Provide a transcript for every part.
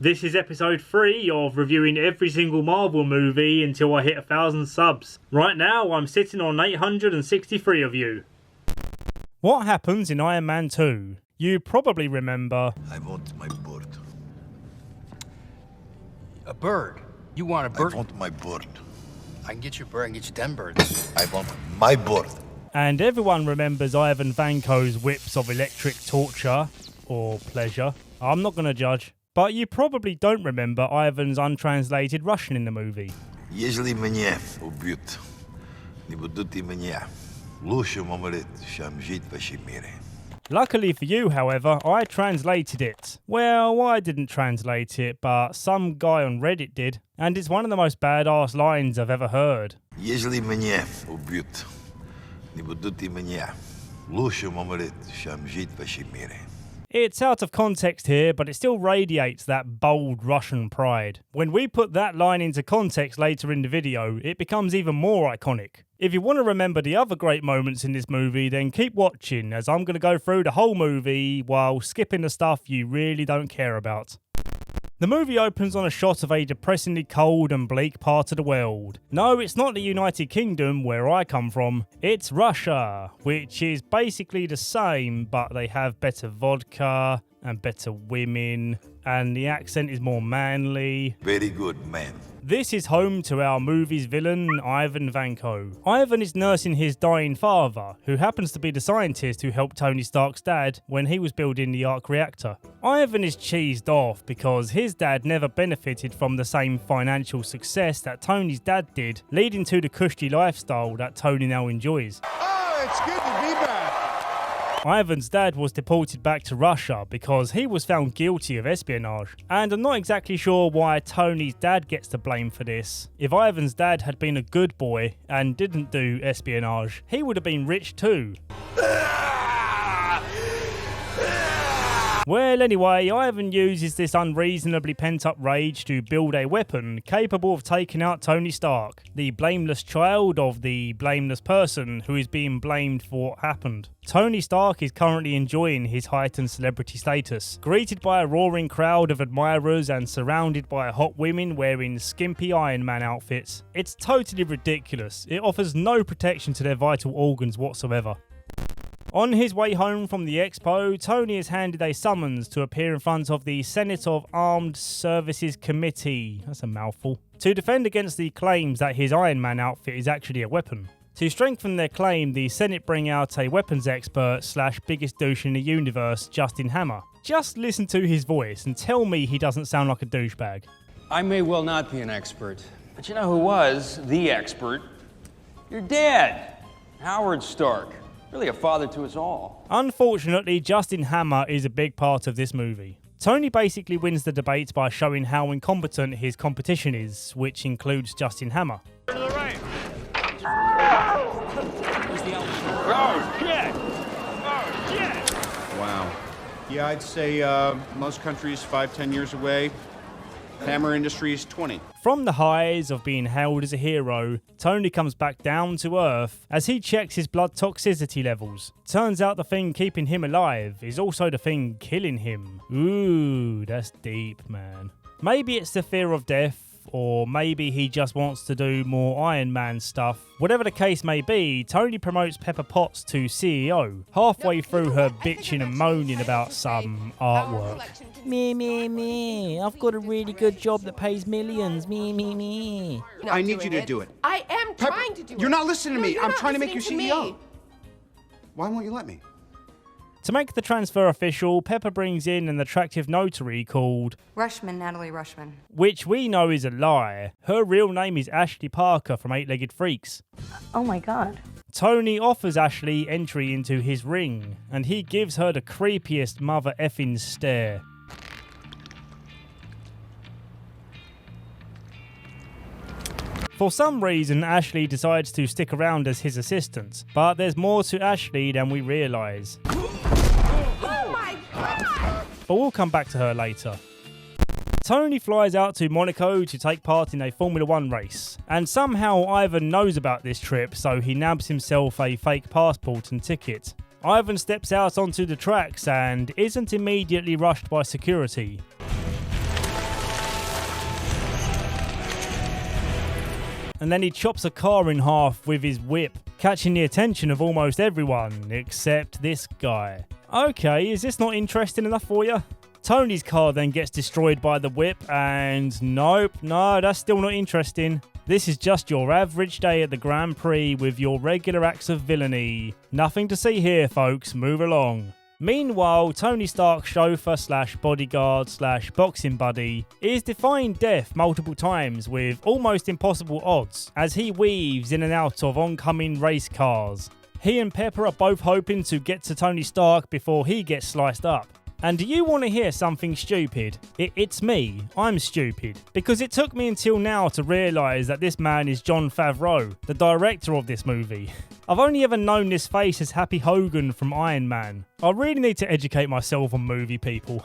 This is episode 3 of reviewing every single Marvel movie until I hit 1,000 subs. Right now, I'm sitting on 863 of you. What happens in Iron Man 2? You probably remember... I want my bird. A bird? You want a bird? I want my bird. I can get you a bird and get you 10 birds. I want my bird. And everyone remembers Ivan Vanko's whips of electric torture, or pleasure. I'm not going to judge. But you probably don't remember Ivan's untranslated Russian in the movie. Если меня убьют, не будут и меня. Лучше умереть, чем жить в вашем мире. Luckily for you, however, I translated it. Well, I didn't translate it, but some guy on Reddit did. And it's one of the most badass lines I've ever heard. Если меня убьют, не будут и меня. Лучше умереть, чем жить в вашем мире. It's out of context here, but it still radiates that bold Russian pride. When we put that line into context later in the video, it becomes even more iconic. If you want to remember the other great moments in this movie, then keep watching, as I'm going to go through the whole movie while skipping the stuff you really don't care about. The movie opens on a shot of a depressingly cold and bleak part of the world. No, it's not the United Kingdom, where I come from. It's Russia, which is basically the same, but they have better vodka and better women, and the accent is more manly. Very good, man. This is home to our movie's villain, Ivan Vanko. Ivan is nursing his dying father, who happens to be the scientist who helped Tony Stark's dad when he was building the arc reactor. Ivan is cheesed off because his dad never benefited from the same financial success that Tony's dad did, leading to the cushy lifestyle that Tony now enjoys. Oh, it's good to be back. Ivan's dad was deported back to Russia because he was found guilty of espionage. And I'm not exactly sure why Tony's dad gets to blame for this. If Ivan's dad had been a good boy and didn't do espionage, he would have been rich too. Well, anyway, Ivan uses this unreasonably pent-up rage to build a weapon capable of taking out Tony Stark, the blameless child of the blameless person who is being blamed for what happened. Tony Stark is currently enjoying his heightened celebrity status, greeted by a roaring crowd of admirers and surrounded by hot women wearing skimpy Iron Man outfits. It's totally ridiculous. It offers no protection to their vital organs whatsoever. On his way home from the expo, Tony is handed a summons to appear in front of the Senate of Armed Services Committee, that's a mouthful, to defend against the claims that his Iron Man outfit is actually a weapon. To strengthen their claim, the Senate bring out a weapons expert / biggest douche in the universe, Justin Hammer. Just listen to his voice and tell me he doesn't sound like a douchebag. I may well not be an expert, but you know who was the expert? Your dad, Howard Stark. Really a father to us all. Unfortunately, Justin Hammer is a big part of this movie. Tony basically wins the debate by showing how incompetent his competition is, which includes Justin Hammer. To the right. Oh, shit! Oh, shit! Wow. Yeah, I'd say most countries 5-10 years away. Hammer Industries 20. From the highs of being hailed as a hero, Tony comes back down to earth as he checks his blood toxicity levels. Turns out the thing keeping him alive is also the thing killing him. Ooh, that's deep, man. Maybe it's the fear of death, or maybe he just wants to do more Iron Man stuff. Whatever the case may be, Tony promotes Pepper Potts to CEO, halfway through her bitching and moaning about some artwork. Me, I've got a really good job that pays millions, me. I need you to do it. I am Pepper, trying to do it. You're not listening to me. You're I'm not trying to make you listening CEO. me. Why won't you let me? To make the transfer official, Pepper brings in an attractive notary called Natalie Rushman. which we know is a lie. Her real name is Ashley Parker from Eight-Legged Freaks. Oh my god. Tony offers Ashley entry into his ring, and he gives her the creepiest mother effing stare. For some reason, Ashley decides to stick around as his assistant, but there's more to Ashley than we realise. Oh my God! But we'll come back to her later. Tony flies out to Monaco to take part in a Formula 1 race, and somehow Ivan knows about this trip, so he nabs himself a fake passport and ticket. Ivan steps out onto the tracks and isn't immediately rushed by security. and then he chops a car in half with his whip, catching the attention of almost everyone except this guy. Okay, is this not interesting enough for you? Tony's car then gets destroyed by the whip, and nope, no, that's still not interesting. This is just your average day at the Grand Prix with your regular acts of villainy. Nothing to see here, folks, move along. Meanwhile, Tony Stark's chauffeur slash bodyguard slash boxing buddy is defying death multiple times with almost impossible odds as he weaves in and out of oncoming race cars. He and Pepper are both hoping to get to Tony Stark before he gets sliced up. And do you want to hear something stupid? It's me. I'm stupid. Because it took me until now to realise that this man is Jon Favreau, the director of this movie. I've only ever known this face as Happy Hogan from Iron Man. I really need to educate myself on movie people.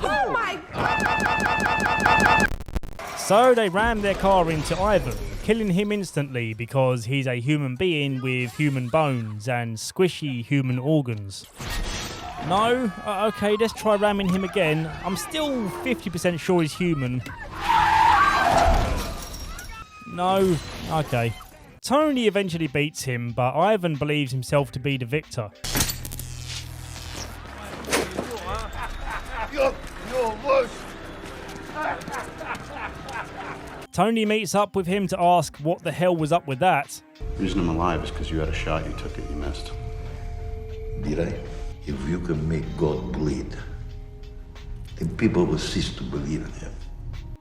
Oh my God! So they ram their car into Ivan, killing him instantly because he's a human being with human bones and squishy human organs. No? Okay, let's try ramming him again. I'm still 50% sure he's human. No? Okay. Tony eventually beats him, but Ivan believes himself to be the victor. Tony meets up with him to ask what the hell was up with that. The reason I'm alive is because you had a shot, you took it, you missed. Did I? If you can make God bleed, then people will cease to believe in him.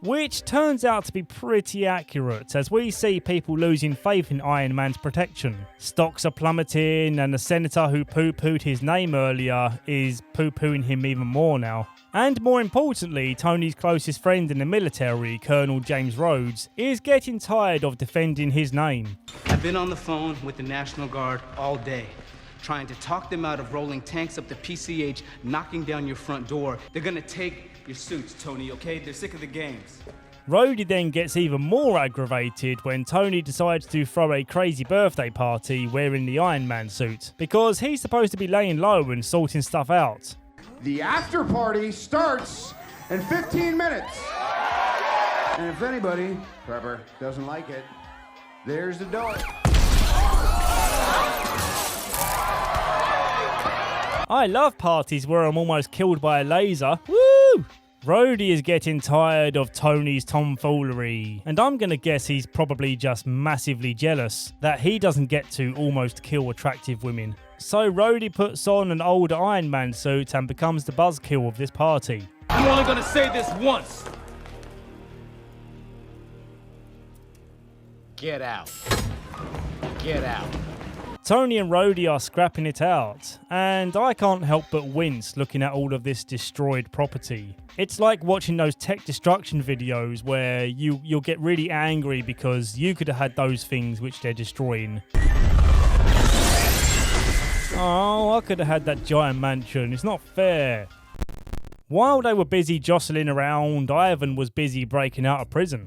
Which turns out to be pretty accurate, as we see people losing faith in Iron Man's protection. Stocks are plummeting, and the senator who poo-pooed his name earlier is poo-pooing him even more now. And more importantly, Tony's closest friend in the military, Colonel James Rhodes, is getting tired of defending his name. I've been on the phone with the National Guard all day, trying to talk them out of rolling tanks up the PCH, knocking down your front door. They're gonna take your suits, Tony, okay? They're sick of the games. Rhodey then gets even more aggravated when Tony decides to throw a crazy birthday party wearing the Iron Man suit, because he's supposed to be laying low and sorting stuff out. The after party starts in 15 minutes. And if anybody, Pepper, doesn't like it, there's the door. I love parties where I'm almost killed by a laser. Woo! Rhodey is getting tired of Tony's tomfoolery, and I'm gonna guess he's probably just massively jealous that he doesn't get to almost kill attractive women. So Rhodey puts on an old Iron Man suit and becomes the buzzkill of this party. I'm only gonna say this once. Get out. Get out. Tony and Rhodey are scrapping it out, and I can't help but wince looking at all of this destroyed property. It's like watching those tech destruction videos where you'll get really angry because you could have had those things which they're destroying. Oh, I could have had that giant mansion. It's not fair. While they were busy jostling around, Ivan was busy breaking out of prison.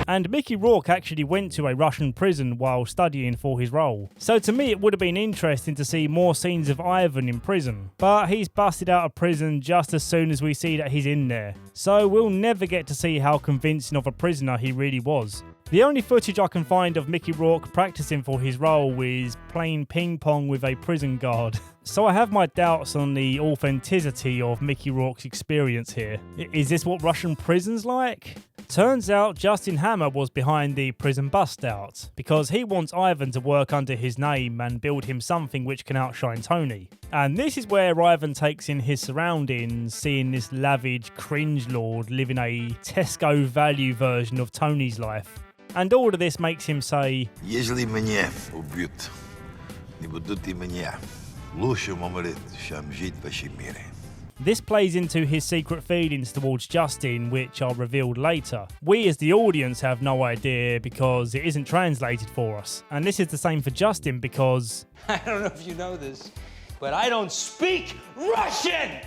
And Mickey Rourke actually went to a Russian prison while studying for his role. So to me it would have been interesting to see more scenes of Ivan in prison. But he's busted out of prison just as soon as we see that he's in there. So we'll never get to see how convincing of a prisoner he really was. The only footage I can find of Mickey Rourke practicing for his role is playing ping pong with a prison guard. So I have my doubts on the authenticity of Mickey Rourke's experience here. Is this what Russian prison's like? Turns out Justin Hammer was behind the prison bust out, because he wants Ivan to work under his name and build him something which can outshine Tony. And this is where Ivan takes in his surroundings, seeing this lavish cringe lord living a Tesco value version of Tony's life. And all of this makes him say, Если меня убьют, не будут и меня. Лучше умереть, чем жить в вашем мире. This plays into his secret feelings towards Justin, which are revealed later. We as the audience have no idea because it isn't translated for us. And this is the same for Justin because... I don't know if you know this, but I don't speak Russian!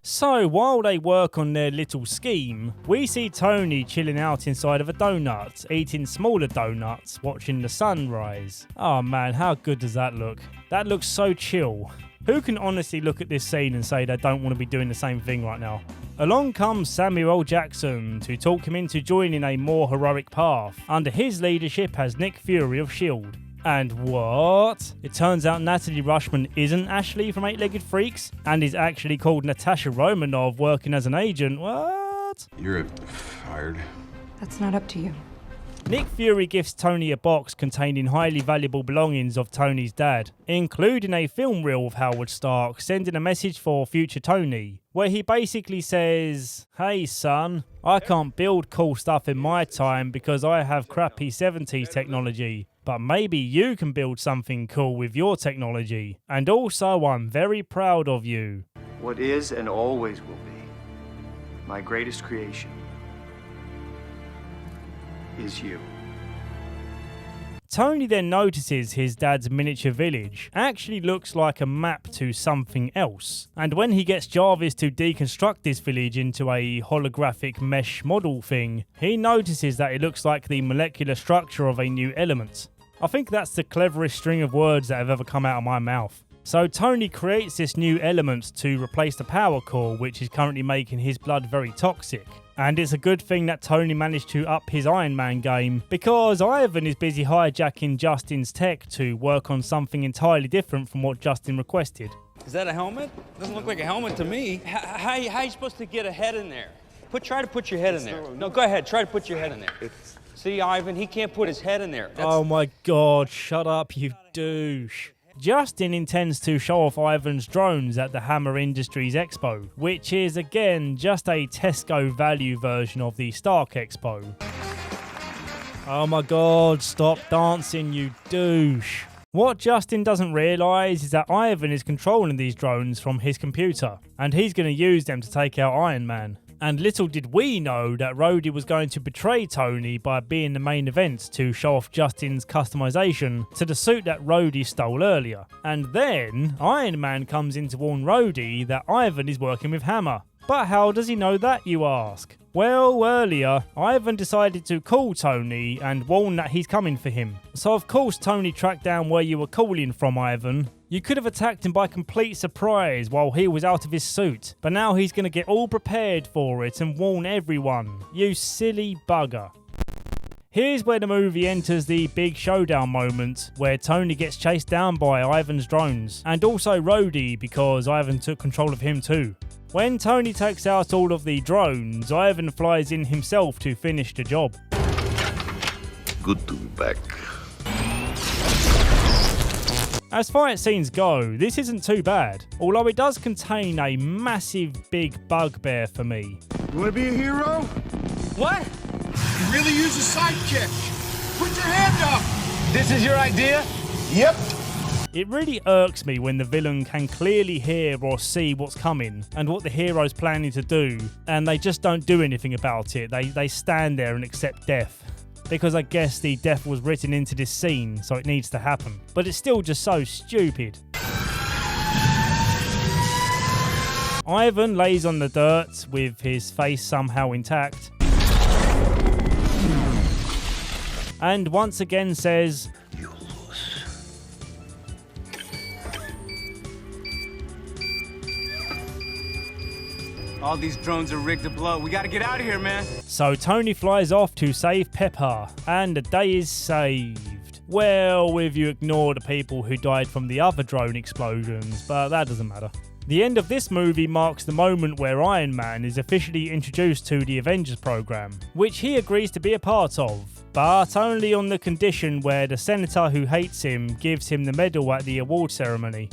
So, while they work on their little scheme, we see Tony chilling out inside of a donut, eating smaller donuts, watching the sun rise. Oh man, how good does that look? That looks so chill. Who can honestly look at this scene and say they don't want to be doing the same thing right now? Along comes Samuel L. Jackson to talk him into joining a more heroic path, under his leadership as Nick Fury of S.H.I.E.L.D. And what? It turns out Natalie Rushman isn't Ashley from Eight-Legged Freaks, and is actually called Natasha Romanoff working as an agent. What? You're fired. That's not up to you. Nick Fury gifts Tony a box containing highly valuable belongings of Tony's dad, including a film reel of Howard Stark sending a message for future Tony, where he basically says, "Hey son, I can't build cool stuff in my time because I have crappy 70s technology, but maybe you can build something cool with your technology. And also I'm very proud of you." What is and always will be my greatest creation is you. Tony then notices his dad's miniature village actually looks like a map to something else, and when he gets Jarvis to deconstruct this village into a holographic mesh model thing, he notices that it looks like the molecular structure of a new element. I think that's the cleverest string of words that have ever come out of my mouth. So Tony creates this new element to replace the power core, which is currently making his blood very toxic. And it's a good thing that Tony managed to up his Iron Man game, because Ivan is busy hijacking Justin's tech to work on something entirely different from what Justin requested. Is that a helmet? Doesn't look like a helmet to me. How are you supposed to get a head in there? Try to put your head in there. No, go ahead. Try to put your head in there. See, Ivan, he can't put his head in there. Oh my god, shut up, you douche. Justin intends to show off Ivan's drones at the Hammer Industries Expo, which is again just a Tesco value version of the Stark Expo. Oh my god, stop dancing, you douche. What Justin doesn't realise is that Ivan is controlling these drones from his computer, and he's going to use them to take out Iron Man. And little did we know that Rhodey was going to betray Tony by being the main event to show off Justin's customization to the suit that Rhodey stole earlier. And then Iron Man comes in to warn Rhodey that Ivan is working with Hammer. But how does he know that, you ask? Well, earlier, Ivan decided to call Tony and warn that he's coming for him. So of course Tony tracked down where you were calling from, Ivan. You could have attacked him by complete surprise while he was out of his suit, but now he's going to get all prepared for it and warn everyone. You silly bugger. Here's where the movie enters the big showdown moment, where Tony gets chased down by Ivan's drones, and also Rhodey because Ivan took control of him too. When Tony takes out all of the drones, Ivan flies in himself to finish the job. Good to be back. As fight scenes go, this isn't too bad, although it does contain a massive big bugbear for me. You want to be a hero? What? You really use a sidekick. Put your hand up. This is your idea? Yep. It really irks me when the villain can clearly hear or see what's coming and what the hero's planning to do, and they just don't do anything about it. They stand there and accept death. Because I guess the death was written into this scene, so it needs to happen. But it's still just so stupid. Ivan lays on the dirt with his face somehow intact. And once again says, You lose. All these drones are rigged to blow. We gotta get out of here, man. So Tony flies off to save Pepper, and the day is saved. Well, if you ignore the people who died from the other drone explosions, but that doesn't matter. The end of this movie marks the moment where Iron Man is officially introduced to the Avengers program, which he agrees to be a part of, but only on the condition where the senator who hates him gives him the medal at the award ceremony.